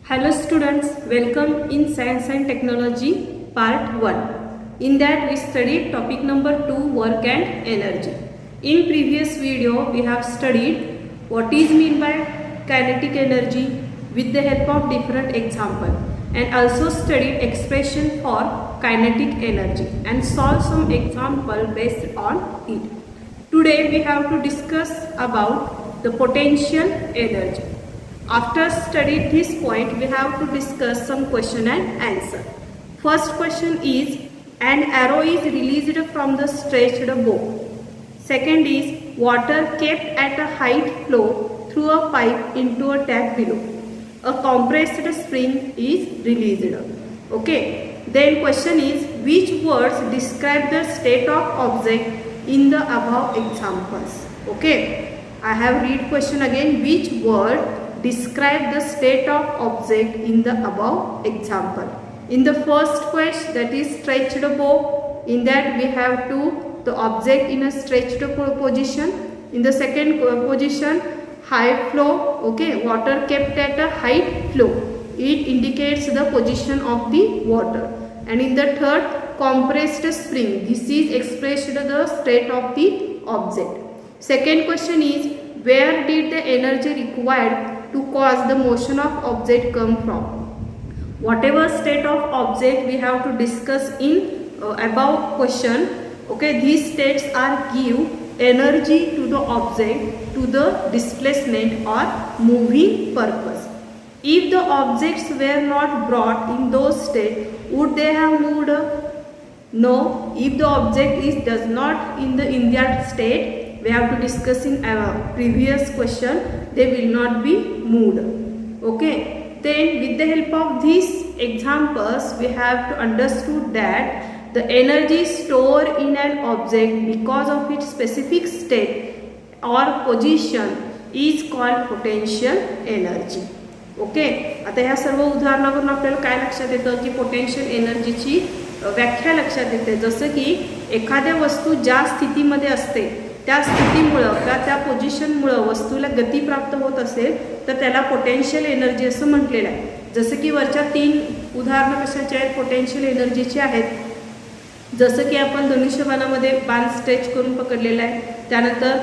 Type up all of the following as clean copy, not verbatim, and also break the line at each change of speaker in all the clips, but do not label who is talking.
Hello students, welcome in Science and Technology part 1. In that we studied topic number 2, work and energy. In previous video we have studied what is mean by kinetic energy with the help of different example, and also studied expression for kinetic energy and solve some example based on it. Today we have to discuss about the potential energy. After studying this point, we have to discuss some question and answer. First question is, an arrow is released from the stretched bow. Second is, water kept at a height flow through a pipe into a tap below. A compressed spring is released. Okay. Then question is, which words describe the state of object in the above examples? Okay. I have read question again. Which word describe the state of object in the above example? In the first question, that is stretched bow, in that we have the object in a stretched position. In the second position, high flow, okay, water kept at a high flow, it indicates the position of the water. And in the third, compressed spring, this is expressed the state of the object. Second question is, where did the energy required to cause the motion of object come from? Whatever state of object we have to discuss in above question, okay, these states are give energy to the object to the displacement or moving purpose. If the objects were not brought in those states, would they have moved? No. If the object does not in that state, we have to discuss in our previous question, they will not be moved. Okay. Then with the help of these examples, we have to understood that the energy stored in an object because of its specific state or position is called potential energy. Okay. आता ह्या सर्व उदाहरणावरून आपल्याला काय लक्षात येतं की potential एनर्जीची व्याख्या लक्षात येते. जसं की एखाद्या वस्तू ज्या स्थितीमध्ये असते त्या स्थितीमुळं किंवा त्या पोझिशनमुळं वस्तूला गती प्राप्त होत असेल तर त्याला पोटेन्शियल एनर्जी असं म्हटलेलं आहे. जसं की वरच्या 3 उदाहरणं कशाचे आहेत? पोटेन्शियल एनर्जीचे आहेत. जसं की आपण धनुष्यबाणामध्ये बाण स्ट्रेच करून पकडलेला आहे, त्यानंतर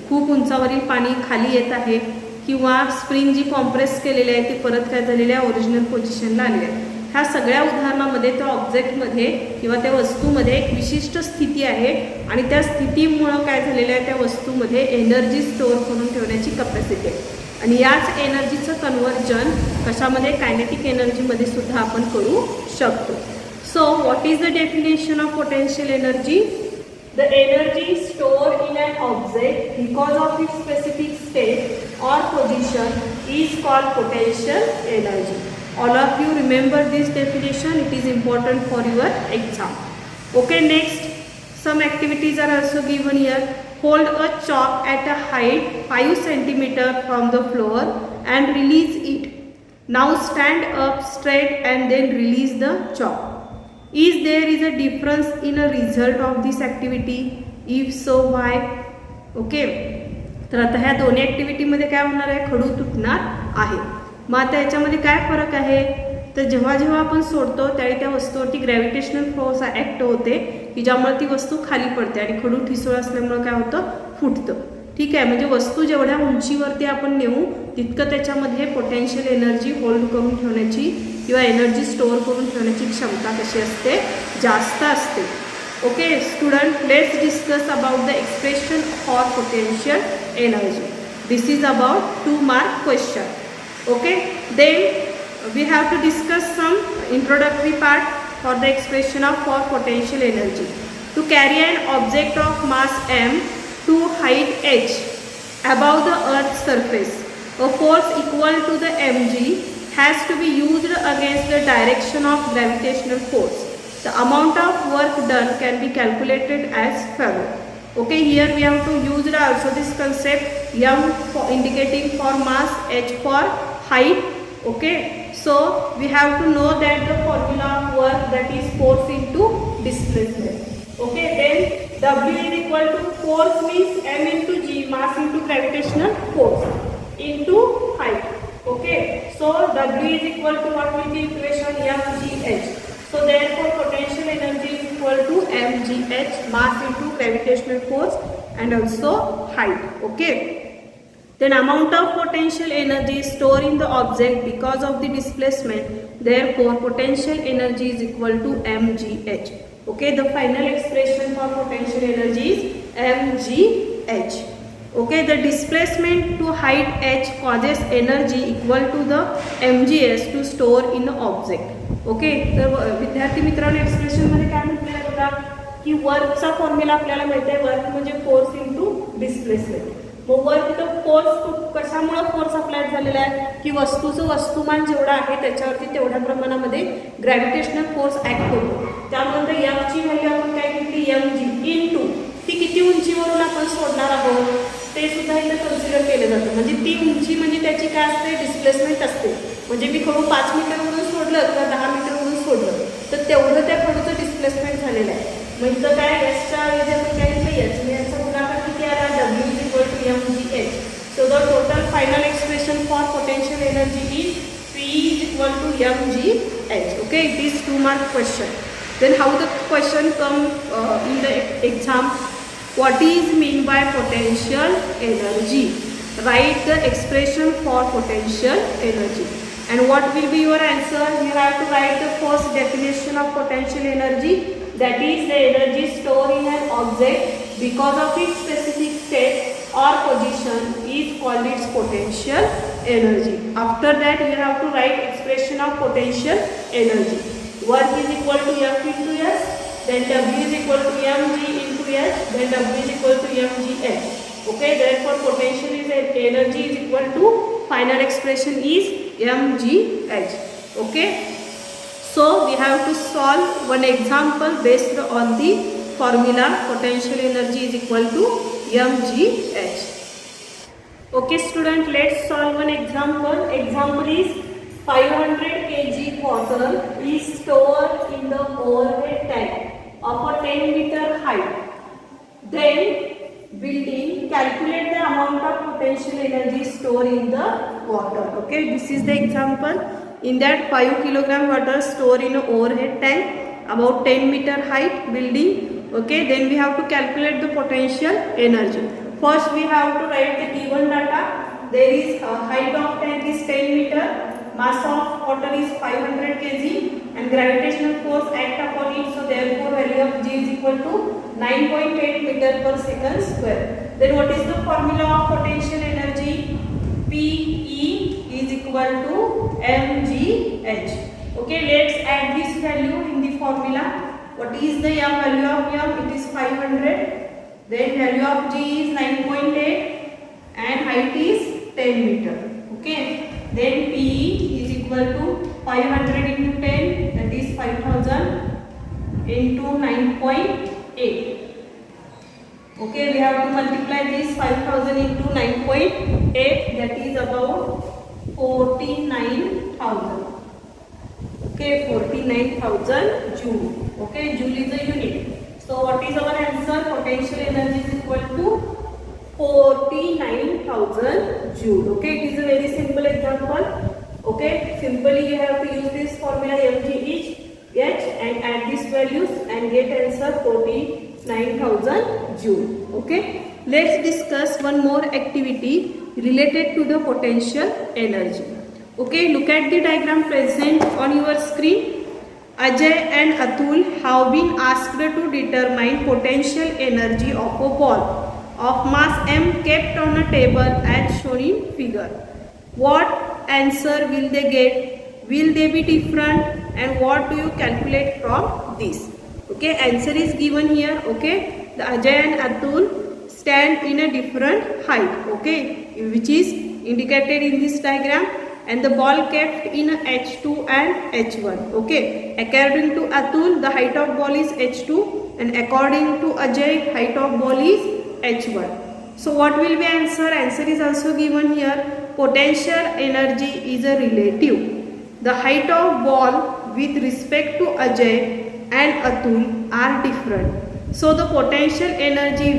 खूप उंचावरील पाणी खाली येत आहे, किंवा स्प्रिंग जी कॉम्प्रेस केलेली आहे ती परत काय झालेली आहे? ओरिजिनल पोझिशनला आलेली आहे. ह्या सगळ्या उदाहरणामध्ये त्या ऑब्जेक्टमध्ये किंवा त्या वस्तूमध्ये एक विशिष्ट स्थिती आहे आणि त्या स्थितीमुळं काय झालेलं आहे? त्या वस्तूमध्ये एनर्जी स्टोअर करून ठेवण्याची कॅपॅसिटी आहे. आणि याच एनर्जीचं कन्व्हर्जन कशामध्ये? कायनेटिक एनर्जीमध्ये सुद्धा आपण करू शकतो. So what is the definition of potential energy? The energy stored in an object because of its specific state or position is called potential energy. All of you remember this definition. It is important for your exam. Okay, next some activities are also given here. Hold a chalk at a height 5 cm from the floor and release it. Now stand up straight and then release the chalk. Is there a difference in a result of this activity? If so, why? Okay. तर आता ह्या दोन्ही ॲक्टिव्हिटीमध्ये काय होणार आहे? खडू तुटणार आहे. मग आता याच्यामध्ये काय फरक आहे? तर जेव्हा जेव्हा आपण सोडतो त्यावेळी त्या वस्तूवरती ग्रॅव्हिटेशनल फोर्स ॲक्ट होते की ज्यामुळे ती वस्तू खाली पडते आणि खडू ठिसूळ असल्यामुळे काय होतं? फुटतं. ठीक आहे. म्हणजे वस्तू जेवढ्या उंचीवरती आपण नेऊ तितकं त्याच्यामध्ये पोटेन्शियल एनर्जी होल्ड करून ठेवण्याची किंवा एनर्जी स्टोअर करून ठेवण्याची क्षमता कशी असते? जास्त असते. Okay student, let's discuss about the expression for potential energy. This is about 2 mark question. Okay. Then we have to discuss some introductory part for the expression of for potential energy. To carry an object of mass m to height h above the earth's surface, a force equal to the mg has to be used against the direction of gravitational force. The amount of work done can be calculated as follows. Okay, here we have to use also this concept, m for indicating for mass, h for height. Okay, so we have to know that the formula of work, that is force into displacement. Okay, then W is equal to force means m into g, mass into gravitational force into height. Okay, so W is equal to what will be equation mgh. So therefore potential energy is equal to mgh, mass into gravitational force and also height. Okay. Then amount of potential energy stored in the object because of the displacement. Therefore potential energy is equal to mgh. Okay, the final expression for potential energy is mgh. Okay, the displacement to height h causes energy equal to the mgs to store in the object. Okay, तर विद्यार्थी मित्रांनो expression मध्ये काय म्हटलेलं बघा की वर्कचा formula आपल्याला माहिती आहे, वर्क म्हणजे फोर्स इनटू डिस्प्लेसमेंट. मग वर्क तर फोर्स कशामुळे फोर्स अप्लाय झालेला आहे की वस्तूचं वस्तुमान जेवढं आहे त्याच्यावरती तेवढ्या प्रमाणामध्ये ग्रॅव्हिटेशनल फोर्स ऍक्ट होतो. त्यामुळे एफ ची व्हॅल्यू आपण काय घेतली mg इनटू ती किती उंचीवरून आपण सोडणार आहोत ते सुद्धा इथे कन्सिडर केलं जातं. म्हणजे ती उंची म्हणजे त्याची काय असते डिस्प्लेसमेंट असते. म्हणजे मी खडू 5 मीटरवरून सोडलं किंवा 10 मीटरवरून सोडलं तर तेवढं त्या खडूचं डिस्प्लेसमेंट झालेलं आहे. म्हणजे काय एसच्या ऐवजी आपण काय घेतलं एच, म्हणजे याचा गुणाकार किती आला W is equal to mgh. So the total final expression for potential energy is P is equal to mgh. Okay, it is 2 mark question. Then how the question come in the exam? What is mean by potential energy? Write the expression for potential energy. And what will be your answer? You have to write the first definition of potential energy. That is the energy stored in an object because of its specific state or position is called its potential energy. After that you have to write expression of potential energy. Work is equal to F into S, then W is equal to mg into H, then W is equal to mgh. Okay, therefore potential is energy is equal to final expression is mgh. Okay, so we have to solve one example based on the formula potential energy is equal to mgh. Okay student, let's solve one example. Example is 500 kg water is stored in the overhead tank of a 10 meter height. Then building, calculate the amount of potential energy stored in the water. Okay, this is the example. In that 5 kilogram water stored in an overhead tank about 10 meter height building. Okay, then we have to calculate the potential energy. First we have to write the given data. There is height of tank is 10 meter. Mass of water is 500 kg and gravitational force act upon it. So therefore value of G is equal to 9.8 meter per second square. Then what is the formula of potential energy? P E is equal to mgh. Okay, let's add this value in the formula. What is the m value of m? It is 500. Then value of G is 9.8 and height is 10 meter. Okay. Then P is equal to 500 into 10, that is 5000 into 9.8. Okay, we have to multiply this 5000 into 9.8, that is about 49,000. Okay, 49,000 joule. Okay, joule is a unit. So what is our answer? Potential energy is equal to 49,000 joule. Okay, it is a very simple example. Okay, simply you have to use this formula mgh and add these values and get answer 49,000 joule. Okay, let's discuss one more activity related to the potential energy. Okay, look at the diagram present on your screen. Ajay and Atul have been asked to determine potential energy of a ball of mass m kept on a table as shown in figure. What answer will they get? Will they be different? And what do you calculate from this? Okay, answer is given here. Okay, the Ajay and Atul stand in a different height. Okay, which is indicated in this diagram, and the ball kept in a h2 and h1. Okay, according to Atul the height of ball is h2 and according to Ajay height of ball is h1. So what will be answer? Answer is also given here. Potential energy is a relative. The height of ball with respect to Ajay and Atul are different. So the potential energy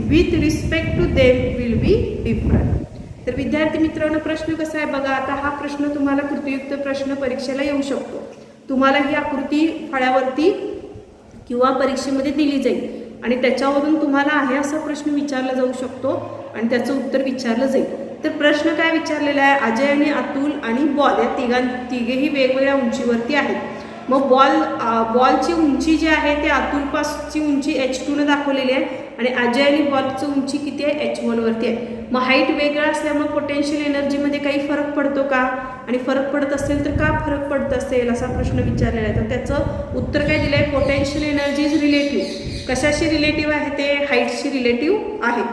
with respect to them will be different. तर विद्यार्थी मित्रांनो, प्रश्न कसा आहे बघा. आता हा प्रश्न तुम्हाला कृतीयुक्त प्रश्न परीक्षेला येऊ शकतो. तुम्हाला ही आकृती फळ्यावरती किंवा परीक्षेमध्ये दिली जाईल आणि त्याच्यावरून तुम्हाला आहे असा प्रश्न विचारला जाऊ शकतो आणि त्याचं उत्तर विचारलं जाईल. तर प्रश्न काय विचारलेला आहे, अजय आणि अतुल आणि बॉल या तिघेही वेगवेगळ्या उंचीवरती आहेत. मग बॉलची उंची जी आहे ते अतुलपासची उंची h2 दाखवलेली आहे आणि अजय आणि बॉलची उंची किती आहे, h1 वरती आहे. मग हाईट वेगळा असल्यामुळे पोटेन्शियल एनर्जीमध्ये काही फरक पडतो का, आणि फरक पडत असेल तर का फरक पडत असेल असा प्रश्न विचारलेला आहे. तर त्याचं उत्तर काय दिलं आहे, पोटेन्शियल एनर्जी इज रिलेटिव्ह. कशाशी रिलेटिव्ह आहे ते, हाईटशी रिलेटिव्ह आहे.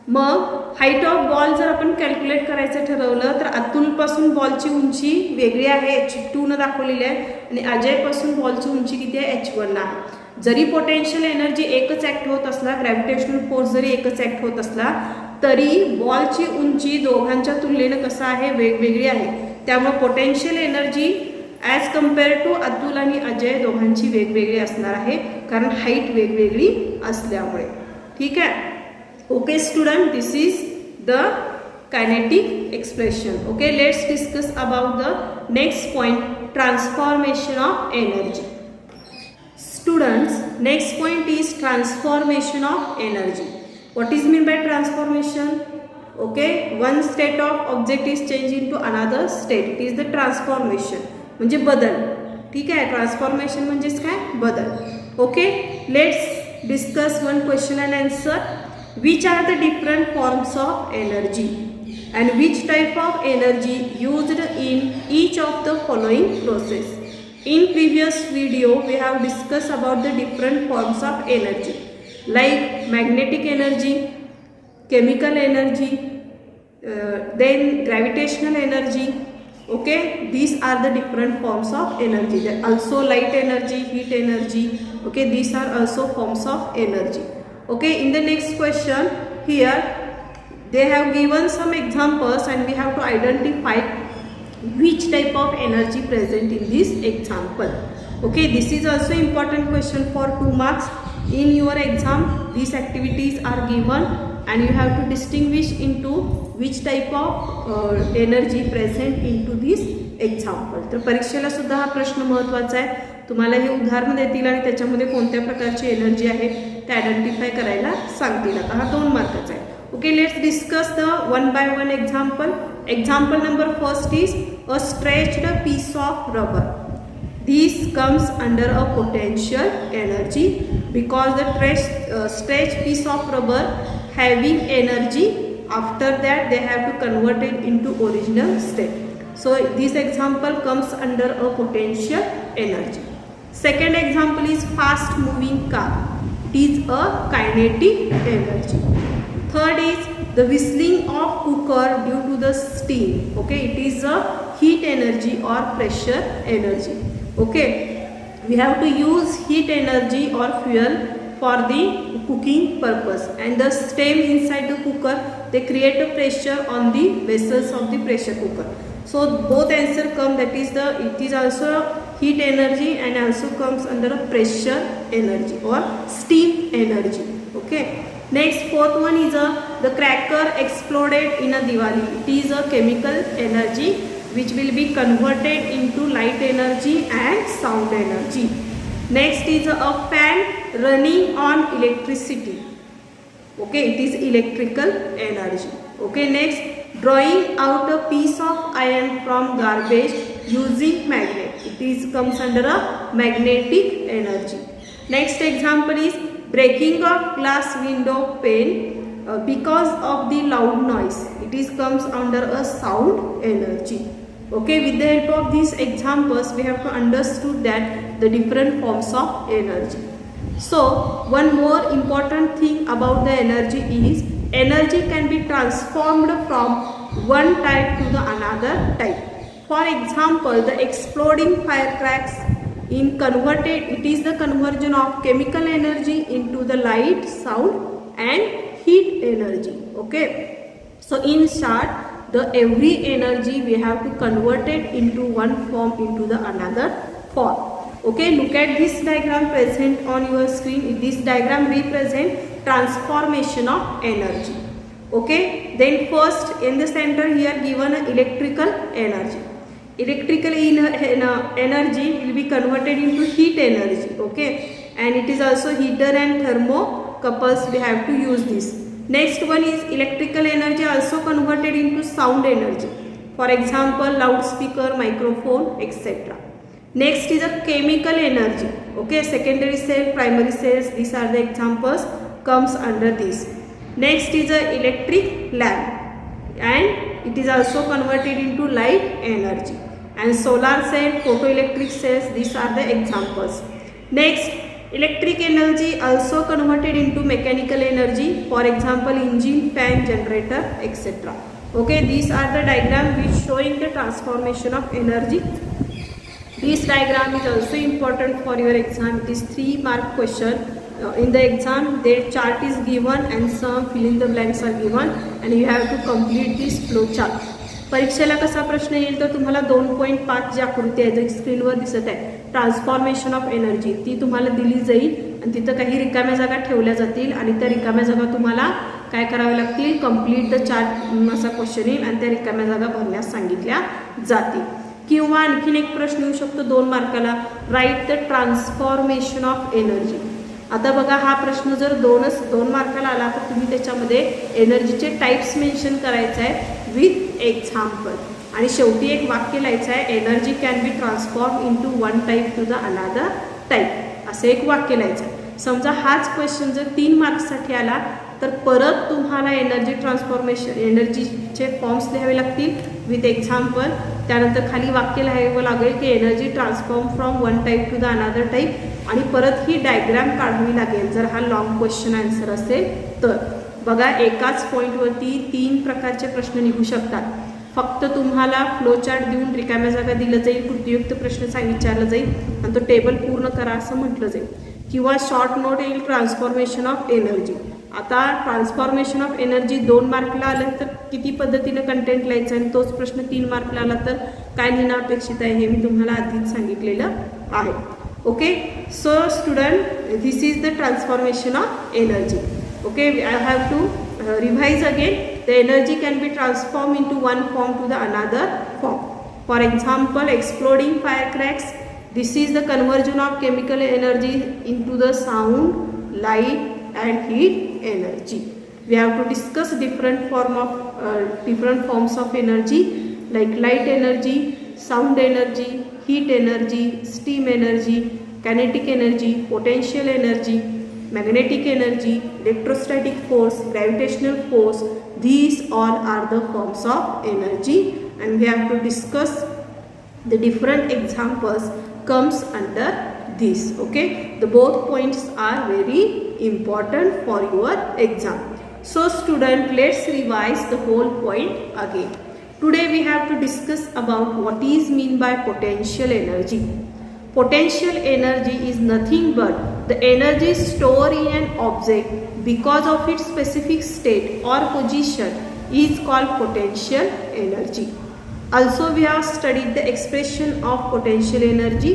मग हाईट ऑफ बॉल जर आपण कॅल्क्युलेट करायचं ठरवलं तर अतुलपासून बॉलची उंची वेगळी आहे, h2 दाखवलेली आहे आणि अजयपासून बॉलची उंची किती आहे, h1 आहे. जरी पोटेन्शियल एनर्जी एकच ॲक्ट होत असला, ग्रॅव्हिटेशनल फोर्स जरी एकच ॲक्ट होत असला, तरी बॉलची उंची दोघांच्या तुलनेनं कसं आहे, वेगवेगळी आहे. त्यामुळे potential energy as compare to Atul आणि अजय दोघांची वेगवेगळी असणार आहे, कारण हाईट वेगवेगळी असल्यामुळे. ठीक आहे. Okay student, this is the kinetic expression. Okay, let's discuss about the next point, transformation of energy. Students, next point is transformation of energy. What is mean by transformation? Okay, one state of object is changed into another state. It is the transformation. म्हणजे बदल. ठीक आहे, transformation म्हणजेच काय, बदल. Okay, let's discuss one question and answer. Which are the different forms of energy and which type of energy used in each of the following process? In previous video we have discussed about the different forms of energy like magnetic energy, chemical energy, then gravitational energy. Okay, these are the different forms of energy. There also light energy, heat energy. Okay, these are also forms of energy. Okay, in the next question here they have given some examples and we have to identify which type of energy present in this example. Okay, this is also important question for 2 marks in your exam. These activities are given and you have to distinguish into which type of energy present into this example. तर परीक्षेला सुद्धा हा प्रश्न महत्त्वाचा आहे. तुम्हाला हे उदाहरण देतील आणि त्याच्यामध्ये कोणत्या प्रकारची एनर्जी आहे ते आयडेंटिफाय करायला सांगतील. आता हा 2 मार्काचा आहे. Okay, let's discuss the one by one example. Example number first is a stretched piece of rubber. This comes under a potential energy because the stretched piece of rubber having energy, after that they have to convert it into original state. So this example comes under a potential energy. Second example is fast moving car. It is a kinetic energy. Third is the whistling of cooker due to the steam. Okay, it is a heat energy or pressure energy. Okay, we have to use heat energy or fuel for the cooking purpose, and the steam inside the cooker, they create a pressure on the vessels of the pressure cooker. So both answer come, that is it is also heat energy and also comes under a pressure energy or steam energy. Okay, next fourth one is the cracker exploded in a Diwali. It is a chemical energy which will be converted into light energy and sound energy. Next is a fan running on electricity. Okay, it is electrical energy. Okay, next drawing out a piece of iron from garbage using magnet. It is comes under a magnetic energy. Next example is breaking of glass window pane because of the loud noise. It is comes under a sound energy. Okay, with the help of these examples we have to understood that the different forms of energy. So one more important thing about the energy is energy can be transformed from one type to the another type. For example, the exploding firecrackers it is the conversion of chemical energy into the light, sound and heat energy. Okay, so in short, the every energy we have to convert it into one form into the another form. Okay, look at this diagram present on your screen. This diagram represent transformation of energy. Okay, then first in the center here given electrical energy. Electrical energy will be converted into heat energy. Okay, and it is also heater and thermocouples. We have to use this. Next one is electrical energy also converted into sound energy. For example, loudspeaker, microphone, etc. Next is a chemical energy. Okay, secondary cell, primary cells. These are the examples comes under this. Next is a electric lamp, and it is also converted into light energy. And solar cell, photoelectric cells, these are the examples. Next, electric energy also converted into mechanical energy. For example, engine, fan, generator, etc. Okay, these are the diagram which showing the transformation of energy. This diagram is also important for your exam. It is 3-mark question. In the exam, the chart is given and some fill in the blanks are given, and you have to complete this flow chart. परीक्षेला कसा प्रश्न येईल तर तुम्हाला 2.5 जी आकृती आहे जी स्क्रीनवर दिसत आहे ट्रान्सफॉर्मेशन ऑफ एनर्जी ती तुम्हाला दिली जाईल आणि तिथं काही रिकाम्या जागा ठेवल्या जातील आणि त्या रिकाम्या जागा तुम्हाला काय करावे लागतील कंप्लीट द चार्ट असा क्वेश्चन येईल आणि त्या रिकाम्या जागा भरण्यास सांगितल्या जातील. किंवा आणखीन एक प्रश्न येऊ शकतो 2 मार्काला write the transformation of energy. आता बघा हा प्रश्न जर 2 मार्काला आला तर तुम्ही त्याच्यामध्ये एनर्जीचे टाइप्स मेन्शन करायचं आहे विथ एक्झाम्पल आणि शेवटी एक वाक्य लिहायचं आहे energy can be transform into one type two the another type असं एक वाक्य लिहायचं आहे. समजा हाच क्वेश्चन जर 3 मार्क्ससाठी आला तर परत तुम्हाला एनर्जी ट्रान्सफॉर्मेशन एनर्जीचे फॉर्म्स लिहावे लागतील विथ एक्झाम्पल. त्यानंतर खाली वाक्य लिहावं लागेल की energy transform from one type two the another type आणि परत ही डायग्राम काढावी लागेल जर हा लॉंग क्वेश्चन आन्सर असेल तर. बघा एकाच पॉईंटवरती 3 प्रकारचे प्रश्न निघू शकतात. फक्त तुम्हाला फ्लो चार्ट देऊन रिकाम्या जागा दिलं जाईल कृतीयुक्त प्रश्न विचारला जाईल आणि तो टेबल पूर्ण करा असं म्हटलं जाईल. किंवा शॉर्ट नोट येईल ट्रान्सफॉर्मेशन ऑफ एनर्जी. आता ट्रान्सफॉर्मेशन ऑफ एनर्जी 2 मार्कला आलं तर किती पद्धतीने कंटेंट लिहायचं आणि तोच प्रश्न 3 मार्कला आला तर काय लिहिणं अपेक्षित आहे हे मी तुम्हाला आधीच सांगितलेलं आहे. Okay, so student this is the transformation of energy. Okay, I have to revise again. The energy can be transform in to one form to the another form. For example exploding fire cracks. This is the conversion of chemical energy into the sound, light and heat energy. We have to discuss different forms of energy like light energy, sound energy, heat energy, steam energy, kinetic energy, potential energy, magnetic energy, electrostatic force, gravitational force. These all are the forms of energy and we have to discuss the different examples comes under this. Okay, the both points are very important for your exam. So student, let's revise the whole point again. Today we have to discuss about what is mean by potential energy. Potential energy is nothing but the energy stored in an object because of its specific state or position is called potential energy. Also we have studied the expression of potential energy,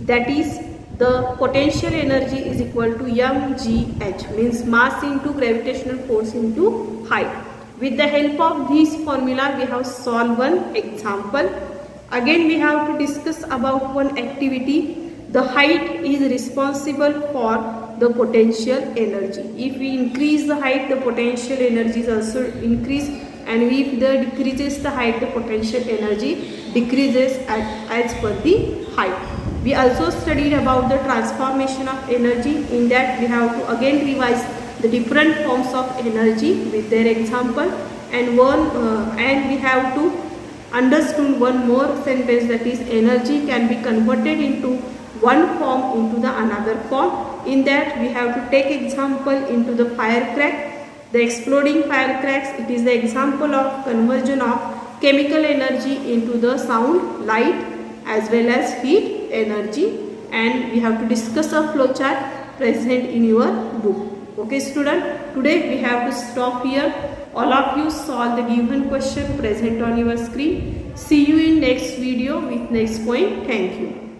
that is the potential energy is equal to mgh, means mass into gravitational force into height. With the help of this formula we have solved one example. Again we have to discuss about one activity. The height is responsible for the potential energy. If we increase the height, the potential energy is also increase, and if the decreases the height, the potential energy decreases as per the height. We also studied about the transformation of energy. In that we have to again revise the different forms of energy with their example, and we have to understand one more sentence, that is energy can be converted into one form into the another form. In that we have to take example into the firecracker. The exploding firecracks, it is the example of conversion of chemical energy into the sound, light as well as heat energy, and we have to discuss a flowchart present in your book. Okay student, today we have to stop here. All of you solve the given question present on your screen. See you in next video with next point. Thank you.